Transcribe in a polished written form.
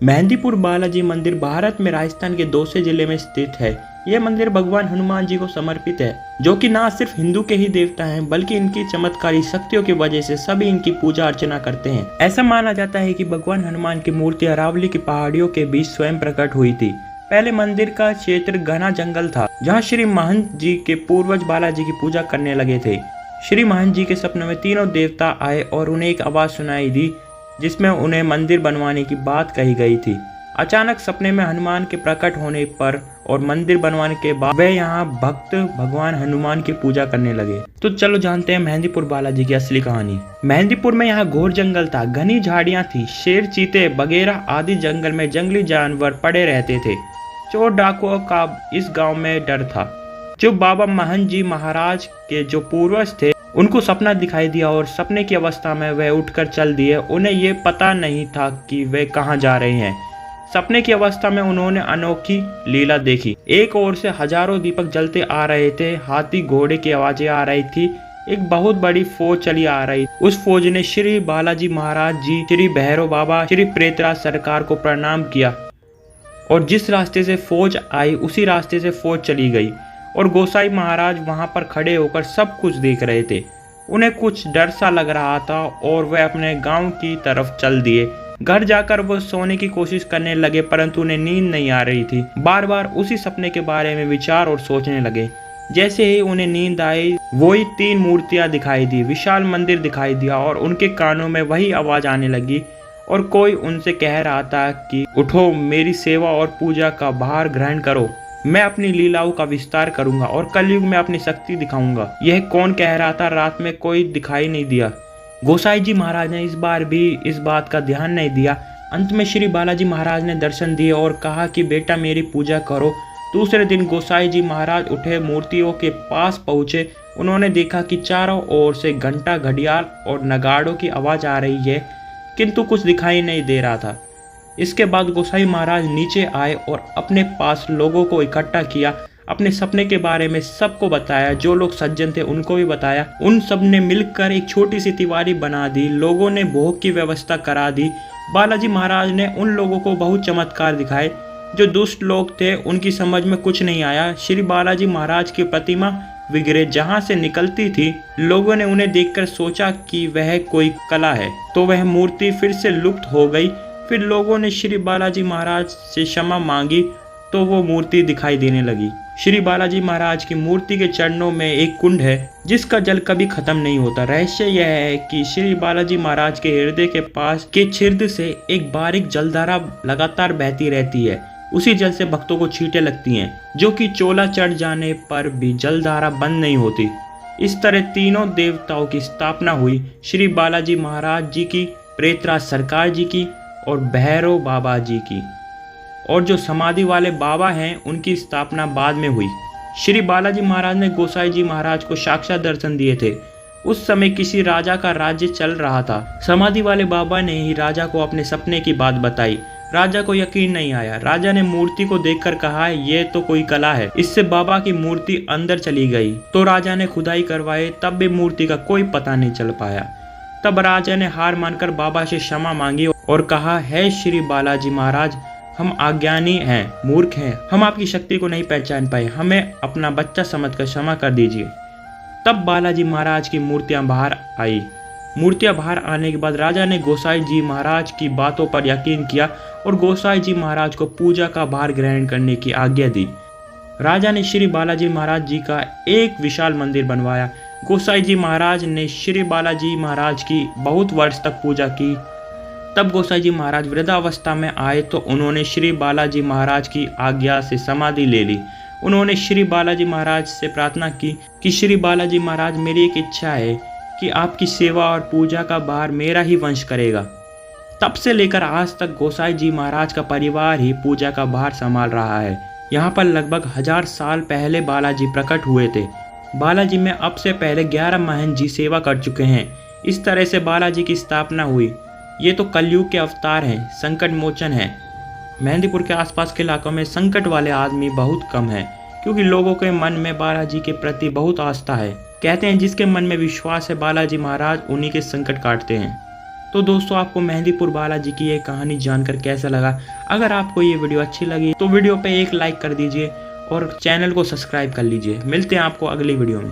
मेहंदीपुर बालाजी मंदिर भारत में राजस्थान के दौसा जिले में स्थित है। यह मंदिर भगवान हनुमान जी को समर्पित है, जो कि न सिर्फ हिंदू के ही देवता हैं, बल्कि इनकी चमत्कारी शक्तियों की वजह से सभी इनकी पूजा अर्चना करते हैं। ऐसा माना जाता है कि भगवान हनुमान की मूर्ति अरावली की पहाड़ियों के बीच स्वयं प्रकट हुई थी। पहले मंदिर का क्षेत्र घना जंगल था, जहाँ श्री महंत जी के पूर्वज बालाजी की पूजा करने लगे थे। श्री महंत जी के सपने में तीनों देवता आए और उन्हें एक आवाज सुनाई दी, जिसमें उन्हें मंदिर बनवाने की बात कही गई थी। अचानक सपने में हनुमान के प्रकट होने पर और मंदिर बनवाने के बाद वे यहाँ भक्त भगवान हनुमान की पूजा करने लगे। तो चलो जानते हैं मेहंदीपुर बालाजी की असली कहानी। मेहंदीपुर में यहाँ घोर जंगल था, घनी झाड़ियाँ थी, शेर, चीते वगैरह आदि जंगल में जंगली जानवर पड़े रहते थे। चोर डाकुओं का इस गाँव में डर था। जो बाबा महंत जी महाराज के जो पूर्वज थे, उनको सपना दिखाई दिया और सपने की अवस्था में वह उठकर चल दिए। उन्हें ये पता नहीं था कि वे कहाँ जा रहे हैं। सपने की अवस्था में उन्होंने अनोखी लीला देखी। एक ओर से हजारों दीपक जलते आ रहे थे, हाथी घोड़े की आवाजें आ रही थी, एक बहुत बड़ी फौज चली आ रही। उस फौज ने श्री बालाजी महाराज जी, श्री भैरव बाबा, श्री प्रेतराज सरकार को प्रणाम किया और जिस रास्ते से फौज आई उसी रास्ते से फौज चली गई। और गोसाई महाराज वहां पर खड़े होकर सब कुछ देख रहे थे। उन्हें कुछ डर सा लग रहा था और वे अपने गांव की तरफ चल दिए। घर जाकर वो सोने की कोशिश करने लगे, परंतु उन्हें नींद नहीं आ रही थी। बार बार उसी सपने के बारे में विचार और सोचने लगे। जैसे ही उन्हें नींद आई, वही 3 मूर्तियां दिखाई दी, विशाल मंदिर दिखाई दिया और उनके कानों में वही आवाज आने लगी और कोई उनसे कह रहा था कि उठो, मेरी सेवा और पूजा का भार ग्रहण करो। मैं अपनी लीलाओं का विस्तार करूंगा और कलयुग में अपनी शक्ति दिखाऊंगा। यह कौन कह रहा था? रात में कोई दिखाई नहीं दिया। गोसाई जी महाराज ने इस बार भी इस बात का ध्यान नहीं दिया। अंत में श्री बालाजी महाराज ने दर्शन दिए और कहा कि बेटा मेरी पूजा करो। दूसरे दिन गोसाई जी महाराज उठे, मूर्तियों के पास पहुंचे। उन्होंने देखा कि चारों ओर से घंटा, घड़ियाल और नगाड़ों की आवाज आ रही है, किंतु कुछ दिखाई नहीं दे रहा था। इसके बाद गोसाई महाराज नीचे आए और अपने पास लोगों को इकट्ठा किया, अपने सपने के बारे में सबको बताया। जो लोग सज्जन थे उनको भी बताया। उन सब ने मिलकर एक छोटी सी तिवारी बना दी। लोगों ने भोग की व्यवस्था करा दी। बालाजी महाराज ने उन लोगों को बहुत चमत्कार दिखाए। जो दुष्ट लोग थे उनकी समझ में कुछ नहीं आया। श्री बालाजी महाराज की प्रतिमा वगैरह जहाँ से निकलती थी, लोगों ने उन्हें देखकर सोचा कि वह कोई कला है, तो वह मूर्ति फिर से लुप्त हो गई। फिर लोगों ने श्री बालाजी महाराज से क्षमा मांगी तो वो मूर्ति दिखाई देने लगी। श्री बालाजी महाराज की मूर्ति के चरणों में एक कुंड है, जिसका जल कभी खत्म नहीं होता। रहस्य यह है कि श्री बालाजी महाराज के हृदय के पास के छिद्र से एक बारीक जलधारा लगातार बहती रहती है। उसी जल से भक्तों को छींटे लगती हैं, जो कि चोला चढ़ जाने पर भी जलधारा बंद नहीं होती। इस तरह तीनों देवताओं की स्थापना हुई, श्री बालाजी महाराज जी की, प्रेतराज सरकार जी की और भैरव बाबा जी की। और जो समाधि वाले बाबा हैं, उनकी स्थापना बाद में हुई। श्री बालाजी महाराज ने गोसाई जी महाराज को साक्षात दर्शन दिए थे। उस समय किसी राजा का राज्य चल रहा था। समाधि वाले बाबा ने ही राजा को अपने सपने की बात बताई। राजा को यकीन नहीं आया। राजा ने मूर्ति को देखकर कहा, यह तो कोई कला है। इससे बाबा की मूर्ति अंदर चली गई। तो राजा ने खुदाई करवाई, तब भी मूर्ति का कोई पता नहीं चल पाया। तब राजा ने हार मानकर बाबा से क्षमा मांगी और कहा, है श्री बालाजी महाराज, हम अज्ञानी हैं, मूर्ख हैं, हम आपकी शक्ति को नहीं पहचान पाए, हमें अपना बच्चा समझकर क्षमा कर दीजिए। तब बालाजी महाराज की मूर्तियां बाहर आई। मूर्तियां बाहर आने के बाद राजा ने गोसाई जी महाराज की बातों पर यकीन किया और गोसाई जी महाराज को पूजा का भार ग्रहण करने की आज्ञा दी। राजा ने श्री बालाजी महाराज जी का एक विशाल मंदिर बनवाया। गोसाई जी महाराज ने श्री बालाजी महाराज की बहुत वर्ष तक पूजा की। तब गोसाई जी महाराज वृद्धावस्था में आए तो उन्होंने श्री बालाजी महाराज की आज्ञा से समाधि ले ली। उन्होंने श्री बालाजी महाराज से प्रार्थना की कि श्री बालाजी महाराज, मेरी एक इच्छा है कि आपकी सेवा और पूजा का भार मेरा ही वंश करेगा। तब से लेकर आज तक गोसाई जी महाराज का परिवार ही पूजा का भार संभाल रहा है। यहाँ पर लगभग 1000 साल पहले बालाजी प्रकट हुए थे। बालाजी में अब से पहले 11 महंत जी सेवा कर चुके हैं। इस तरह से बालाजी की स्थापना हुई। ये तो कलयुग के अवतार हैं, संकट मोचन हैं। मेहंदीपुर के आसपास के इलाकों में संकट वाले आदमी बहुत कम हैं, क्योंकि लोगों के मन में बालाजी के प्रति बहुत आस्था है। कहते हैं जिसके मन में विश्वास है, बालाजी महाराज उन्हीं के संकट काटते हैं। तो दोस्तों आपको मेहंदीपुर बालाजी की ये कहानी जानकर कैसा लगा? अगर आपको ये वीडियो अच्छी लगी तो वीडियो पे एक लाइक कर दीजिए और चैनल को सब्सक्राइब कर लीजिए। मिलते हैं आपको अगली वीडियो में।